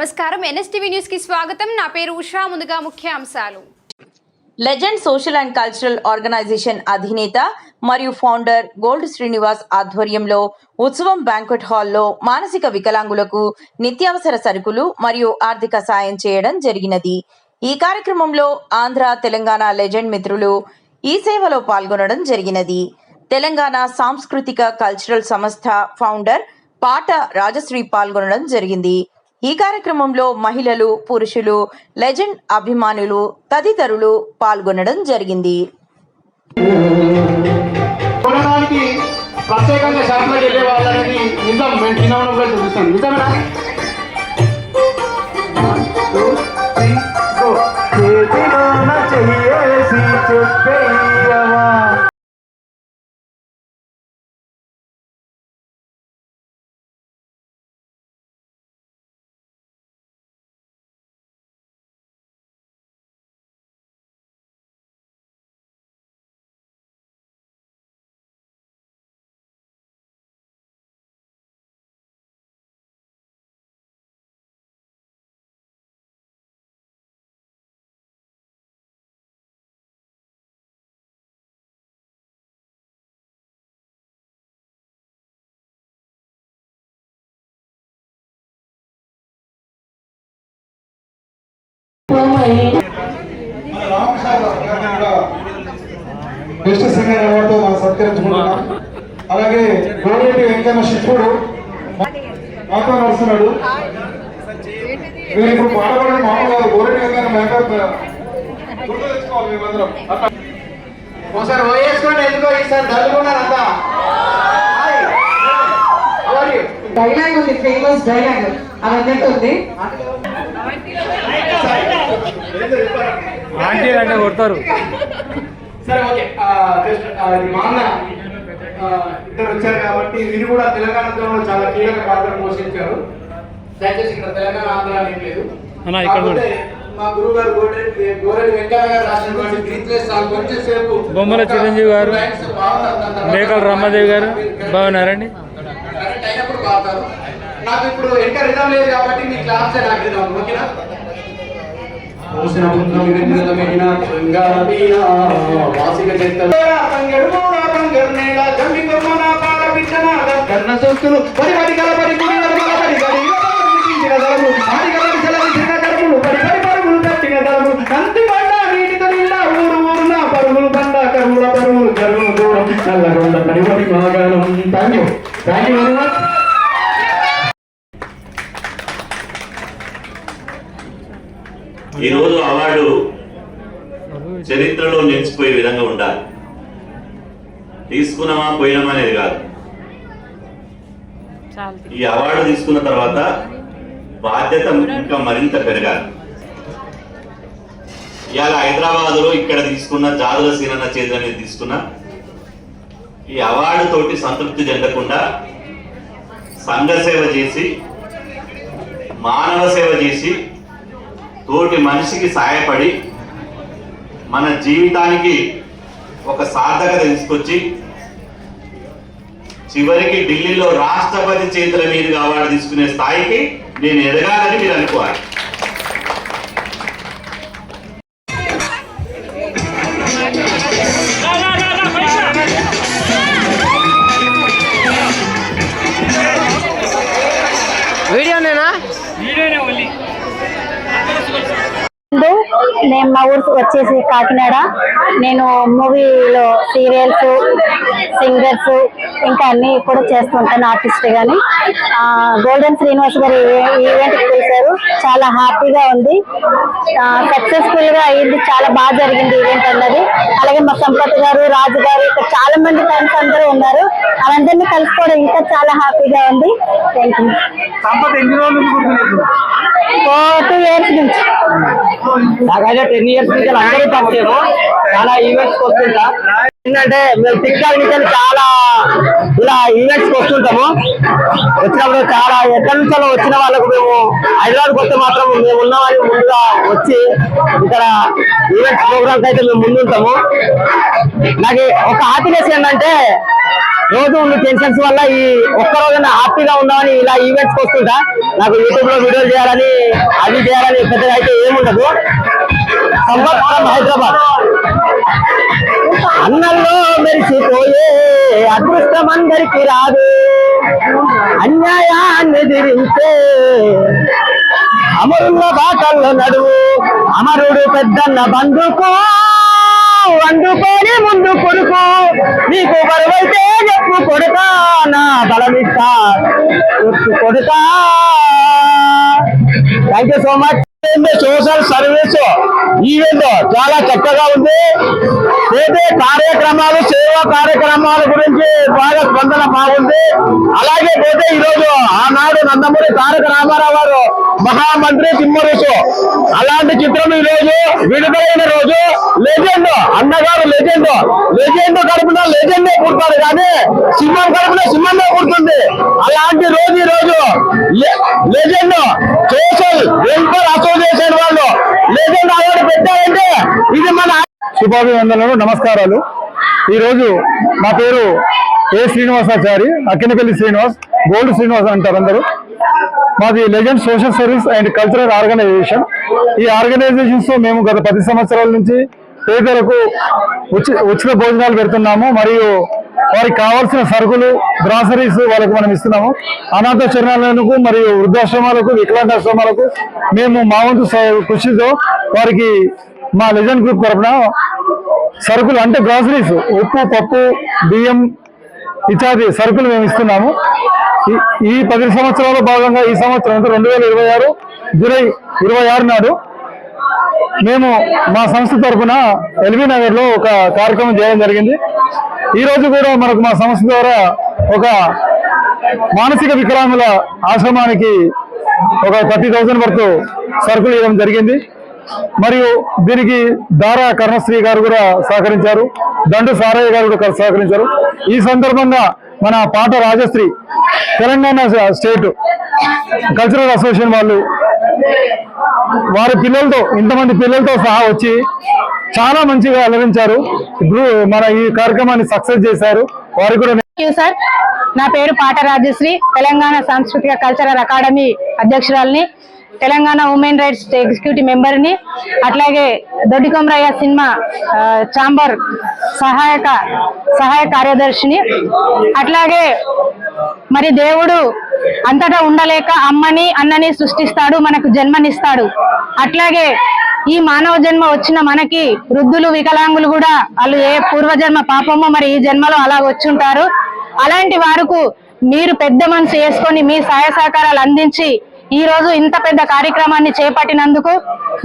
నమస్కారం NSTV news కి స్వాగతం. నా పేరు ఉషా. ముందుగా ముఖ్య అంశాలు. Legend social and cultural organisation అధినేత మరియు ఫౌండర్ గోల్డ్ శ్రీనివాస్ ఆధ్వర్యంలో ఉత్సవం బ్యాంక్వెట్ హాల్లో మానసిక వికలాంగులకు నిత్యావసర సరుకులు మరియు ఆర్థిక సాయం చేయడం జరిగినది. ఈ కార్యక్రమంలో ఆంధ్ర తెలంగాణ లెజెండ్ మిత్రులు ఈ సేవలో పాల్గొనడం జరిగినది. తెలంగాణ సాంస్కృతిక కల్చరల్ సంస్థ ఫౌండర్ పాట రాజశ్రీ పాల్గొనడం జరిగింది. ఈ కార్యక్రమంలో మహిళలు, పురుషులు, లెజెండ్ అభిమానులు తదితరులు పాల్గొనడం జరిగింది. బెస్ట్ సింగర్ అవార్డు మనం సత్కరించుకుంటున్నాం. అలాగే గోరెడ్డి వెంకన్న శిష్యుడు మాతో నడుస్తున్నాడు. మీరు ఇప్పుడు పాడబడిన మామూలు గోరెడ్డి వెంకన్న మేకప్ గుర్తు తెచ్చుకోవాలి. మేమందరం ఒకసారి వేసుకోండి. ఎందుకో ఈసారి చదువుకున్నారంతా డైలాగ్ ఉంది, ఫేమస్ డైలాగ్ అన్నట్టు ఉంది. అంటే కొడతారు. సరే, ఓకే. మా అన్న ఇద్దరు వచ్చారు కాబట్టి మీరు కూడా తెలంగాణలో చాలా కీలక పాత్ర పోషించారు. దయచేసి ఇక్కడ తెలంగాణ ఆంధ్ర అనేది లేదు. మా గురువు గారు గోరెడ్డి వెంకయ్య గారు రాసినటువంటి గ్రీన్ప్లేస్ సాంగ్ కొంచెం సేపు బొమ్మల చిరంజీవి గారు, మేకల రమ్మదేవి గారు బాగున్నారండి. కరెక్ట్ అయినప్పుడు పాడతారు. నాకు ఇప్పుడు ఇంకా రిధం లేదు కాబట్టి మీ క్లాస్ నాకు రిధం ఓకేనా? ఈరోజు అవార్డు చరిత్రలో నిలిచిపోయే విధంగా ఉండాలి. తీసుకున్నామా పోయినామా అనేది కాదు. ఈ అవార్డు తీసుకున్న తర్వాత బాధ్యత ఇంకా మరింత పెరగాలి. ఇవాళ హైదరాబాద్లో ఇక్కడ తీసుకున్న జాదుల సీనన్న చేతుల మీద తీసుకున్న ఈ అవార్డు తోటి సంతృప్తి చెందకుండా సంఘ సేవ చేసి, మానవ సేవ చేసి, తోటి మనిషికి సాయపడి మన జీవితానికి ఒక సార్థకత తీసుకొచ్చి చివరికి ఢిల్లీలో రాష్ట్రపతి చేతుల మీదుగా అవార్డు తీసుకునే స్థాయికి నేను ఎదగాలని మీరు అనుకోవాలి. నేను మా ఊరు వచ్చేసి కాకినాడ. నేను మూవీలో సీరియల్స్, సింగర్స్ ఇంకా అన్ని కూడా చేస్తుంటాను ఆర్టిస్ట్ గాని. గోల్డెన్ శ్రీనివాస్ గారు ఈవెంట్ పిలిచారు, చాలా హ్యాపీగా ఉంది. సక్సెస్ఫుల్ గా అయింది, చాలా బాగా జరిగింది ఈవెంట్ అన్నది. అలాగే మా సంపత్ గారు, రాజు గారు, ఇక్కడ చాలా మంది ఫ్రెండ్స్ అందరూ ఉన్నారు. వాళ్ళందరినీ కలుసుకోవడం ఇంకా చాలా హ్యాపీగా ఉంది. Thank you. 2 years నుంచి. నాకైతే 10 years నుంచి అందరూ తప్పేమో చాలా ఈవెంట్స్ వస్తుంటా. ఏంటంటే మేము టిక్టాక్ నుంచి చాలా ఇలా ఈవెంట్స్ వస్తుంటాము. వచ్చినప్పుడు చాలా ఎక్కడి నుంచో వచ్చిన వాళ్ళకు మేము హైదరాబాద్కి వస్తే మాత్రం మేము ఉన్నామని ముందుగా వచ్చి ఇక్కడ ఈవెంట్స్ ప్రోగ్రామ్స్ అయితే మేము ముందుంటాము. నాకు ఒక హ్యాపీనెస్ ఏంటంటే రోజు ఉన్న టెన్షన్స్ వల్ల ఈ ఒక్క రోజున హ్యాపీగా ఉందామని ఇలా ఈవెంట్స్ వస్తుంటా. నాకు యూట్యూబ్ లో వీడియోలు చేయాలని అది చేయాలని పెద్దగా అయితే ఏముండదు. సంపత్ ఫ్రమ్ హైదరాబాద్. అన్నల్లో మెరిసిపోయే అదృష్టం అందరికి రాదు, అన్యాయాన్ని ఎదిరించే అమరుల బాటల్లో నడువు, అమరుడు పెద్దన్న బంధుకు అందుకొని ముందు కొడుకు, నీకు బరువైతే చెప్పు కొడుకా నా బలమిస్తా కొడుకా. Thank you so much. Social service event చాలా చక్కగా ఉంది. ఏదే కార్యక్రమాలు సేవా కార్యక్రమాల గురించి బాగా స్పందన బాగుంది. అలాగే పోతే ఈరోజు ఆనాడు నందమూరి తారక రామారావు గారు మహామంత్రి తిమ్మరుసు అలాంటి చిత్రం ఈ రోజు విడుదలైన రోజు. లెజెండ్ అన్నగారు లెజెండ్ కడుపున లెజెండే పుడతాడు కానీ సింహం కడుపున సింహమే పుడుతుంది. అలాంటి రోజు ఈ రోజు లెజెండ్ సోషల్ వెల్ఫేర్ అసోసియేషన్ వాళ్ళు లెజెండ్ అవార్డు పెట్టారంటే ఇది మన శుభాభివందనలు, నమస్కారాలు. ఈరోజు నా పేరు ఏ శ్రీనివాసాచారి, అక్కినపల్లి శ్రీనివాస్, గోల్డ్ శ్రీనివాస్ అంటారు అందరూ. మాది legend social service and cultural organisation. ఈ ఆర్గనైజేషన్స్ మేము గత 10 సంవత్సరాల నుంచి పేదలకు ఉచిత భోజనాలు పెడుతున్నాము. మరియు వారికి కావాల్సిన సరుకులు, గ్రాసరీస్ వాళ్ళకు మనం ఇస్తున్నాము. అనాథ శరణాలయాలకు మరియు వృద్ధాశ్రమాలకు, వికలాంగాశ్రమాలకు మేము మా వంతు కృషితో వారికి మా లెజెండ్ గ్రూప్ తరఫున సరుకులు అంటే గ్రాసరీస్, ఉప్పు, పప్పు, బియ్యం ఇత్యాది సరుకులు మేము ఇస్తున్నాము. ఈ 10 సంవత్సరాల భాగంగా ఈ సంవత్సరం అంటే 2026 జూలై 26 నాడు మేము మా సంస్థ తరఫున ఎల్బీ నగర్ లో ఒక కార్యక్రమం చేయడం జరిగింది. ఈ రోజు కూడా మనకు మా సంస్థ ద్వారా ఒక మానసిక వికలాంగుల ఆశ్రమానికి ఒక 30,000 వరకు సరుకులు ఇవ్వడం జరిగింది. మరియు దీనికి దారా కర్ణశ్రీ గారు కూడా సహకరించారు, దండు సారయ్య గారు కూడా సహకరించారు. ఈ సందర్భంగా మన పాట Rajshri Telangana state cultural association వాళ్ళు వారి పిల్లలతో, ఇంతమంది పిల్లలతో సహా వచ్చి చాలా మంచిగా అలరించారు. ఇప్పుడు మన ఈ కార్యక్రమాన్ని సక్సెస్ చేశారు. వారికి కూడా సార్, నా పేరు పాట రాజశ్రీ, తెలంగాణ సాంస్కృతిక కల్చరల్ అకాడమీ అధ్యక్షురాలిని, తెలంగాణ ఉమెన్ రైట్స్ ఎగ్జిక్యూటివ్ మెంబర్ని, అట్లాగే దొడ్డికొమరయ్య సినిమా ఛాంబర్ సహాయ కార్యదర్శిని. అట్లాగే మరి దేవుడు అంతటా ఉండలేక అమ్మని అన్నని సృష్టిస్తాడు, మనకు జన్మనిస్తాడు. అట్లాగే ఈ మానవ జన్మ వచ్చిన మనకి వృద్ధులు, వికలాంగులు కూడా వాళ్ళు ఏ పూర్వజన్మ పాపమో మరి ఈ జన్మలో అలా వచ్చుంటారు. అలాంటి వారికి మీరు పెద్ద మనసు వేసుకొని మీ సహాయ సహకారాలు అందించి ఈ రోజు ఇంత పెద్ద కార్యక్రమాన్ని చేపట్టినందుకు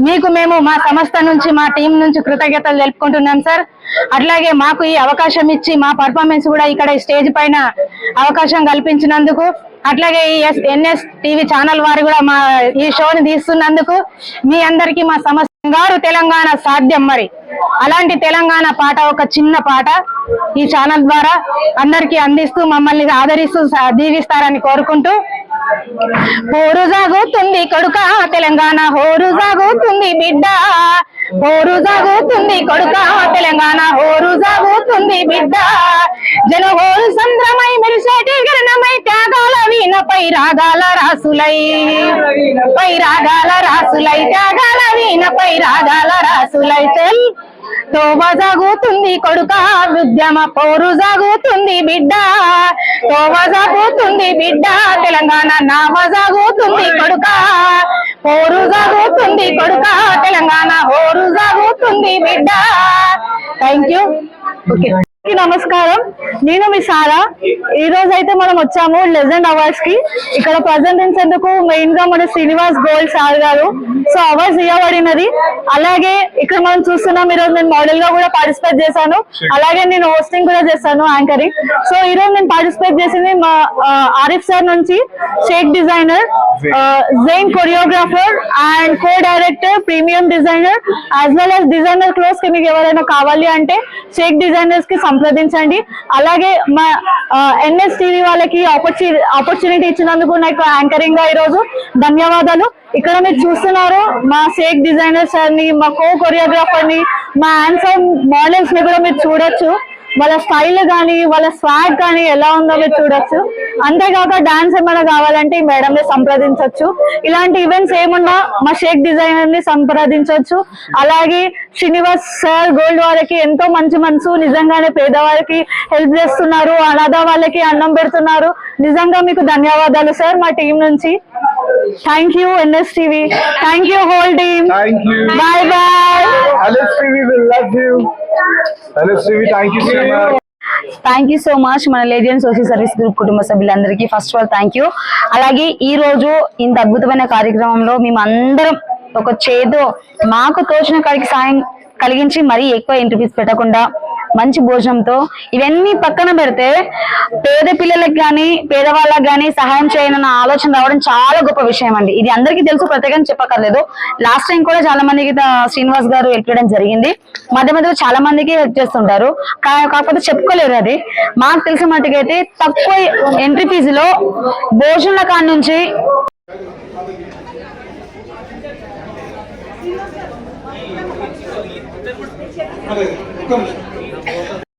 మీకు మేము మా సంస్థ నుంచి, మా టీం నుంచి కృతజ్ఞతలు తెలుపుకుంటున్నాం సార్. అట్లాగే మాకు ఈ అవకాశం ఇచ్చి మా పర్ఫార్మెన్స్ కూడా ఇక్కడ స్టేజ్ పైన అవకాశం కల్పించినందుకు, అట్లాగే ఈ NS టీవీ ఛానల్ వారు కూడా మా ఈ షోని తీస్తున్నందుకు మీ అందరికీ మా సంస్థ గారు తెలంగాణ సాధ్యం. మరి అలాంటి తెలంగాణ పాట, ఒక చిన్న పాట ఈ ఛానల్ ద్వారా అందరికీ అందిస్తూ మమ్మల్ని ఆదరిస్తూ దీవిస్తారని కోరుకుంటూ, హోరు సాగుతుంది కొడుక తెలంగాణ, హోరు సాగుతుంది బిడ్డ, హోరు సాగుతుంది కొడుక తెలంగాణ, హోరు సాగుతుంది బిడ్డ, జనహోరు సంద్రమై మెరిసేటి గరణమై త్యాగాల వీణపై రాగాల రాసులై, రాగాల రాసులై, త్యాగాల వీణపై రాగాల రాసులై. చెల్ తోవ సాగుతుంది కొడుక, ఉద్యమ పోరు సాగుతుంది బిడ్డ, తోవ సాగుతుంది బిడ్డ తెలంగాణ, నావ సాగుతుంది కొడుక, పోరు సాగుతుంది కొడుక తెలంగాణ, హోరు సాగుతుంది బిడ్డ. Thank you. ఓకే, నమస్కారం. నేను మీ సారా. ఈ రోజు అయితే మనం వచ్చాము లెజెండ్ అవార్డ్స్ కి. ఇక్కడ ప్రజెంటించేందుకు మెయిన్ గా మన శ్రీనివాస్ గోల్డ్ సార్ గారు సో అవార్డ్స్ ఇవ్వబడినది. అలాగే ఇక్కడ మనం చూస్తున్నాం, ఈ రోజు నేను మోడల్ గా కూడా పార్టిసిపేట్ చేశాను, అలాగే నేను హోస్టింగ్ కూడా చేశాను, యాంకరింగ్. సో ఈ రోజు నేను పార్టిసిపేట్ చేసింది మా ఆరిఫ్ సార్ నుంచి, Sheikh designer, Jain choreographer and co director, premium designer, as well as designer clothes కి మీకు ఎవరైనా కావాలి అంటే షేక్ డిజైనర్స్ కి సంప్రదించండి. అలాగే మా NS టీవీ వాళ్ళకి ఆపర్చునిటీ ఇచ్చినందుకు నాకు యాంకరింగ్ గా ఈరోజు ధన్యవాదాలు. ఇక్కడ మీరు చూస్తున్నారు మా షేక్ డిజైనర్ సార్ ని, మా కో కొరియోగ్రాఫర్ ని, మా హ్యాండ్సమ్ మోడల్స్ ని కూడా మీరు చూడొచ్చు. వాళ్ళ స్టైల్ కానీ వాళ్ళ స్వాగ్ కానీ ఎలా ఉందో మీరు చూడొచ్చు. అంతేకాక డాన్స్ ఏమైనా కావాలంటే ఈ మేడం ని సంప్రదించవచ్చు. ఇలాంటి ఈవెంట్స్ ఏమన్నా మా షేక్ డిజైనర్ ని సంప్రదించవచ్చు. అలాగే శ్రీనివాస్ సార్ గోల్డ్ వాళ్ళకి ఎంతో మంచి మనసు, నిజంగానే పేదవారికి హెల్ప్ చేస్తున్నారు, అనాథ వాళ్ళకి అన్నం పెడుతున్నారు. నిజంగా మీకు ధన్యవాదాలు సార్ మా టీం నుంచి. Thank you NSTV, thank you whole team, Thank you. బాయ్ బాయ్. LSTV will love you. LSTV, thank you so much. Thank you so much మన లెజెండ్ సోషల్ సర్వీస్ గ్రూప్ కుటుంబ సభ్యులందరికీ first of all thank you. అలాగే ఈ రోజు ఇంత అద్భుతమైన కార్యక్రమంలో మేము అందరం ఒక చేదో మాకు తోచిన కాడికి సాయం కలిగించి మరీ ఎక్కువ ఇంటర్వ్యూస్ పెట్టకుండా మంచి భోజనంతో ఇవన్నీ పక్కన పెడితే పేద పిల్లలకు కానీ పేదవాళ్ళకి కానీ సహాయం చేయాలన్న ఆలోచన రావడం చాలా గొప్ప విషయం అండి. ఇది అందరికీ తెలుసు, ప్రత్యేకంగా చెప్పక్కర్లేదు. లాస్ట్ టైం కూడా చాలా మందికి శ్రీనివాస్ గారు హెల్ప్ చేయడం జరిగింది. మధ్య మధ్యలో చాలా మందికి హెల్ప్ చేస్తుంటారు, కాకపోతే చెప్పుకోలేరు. అది మాకు తెలిసిన మట్టుకైతే తక్కువ ఎంట్రీ ఫీజులో భోజనాల కాడ నుంచి ఒక్క నిమిషం.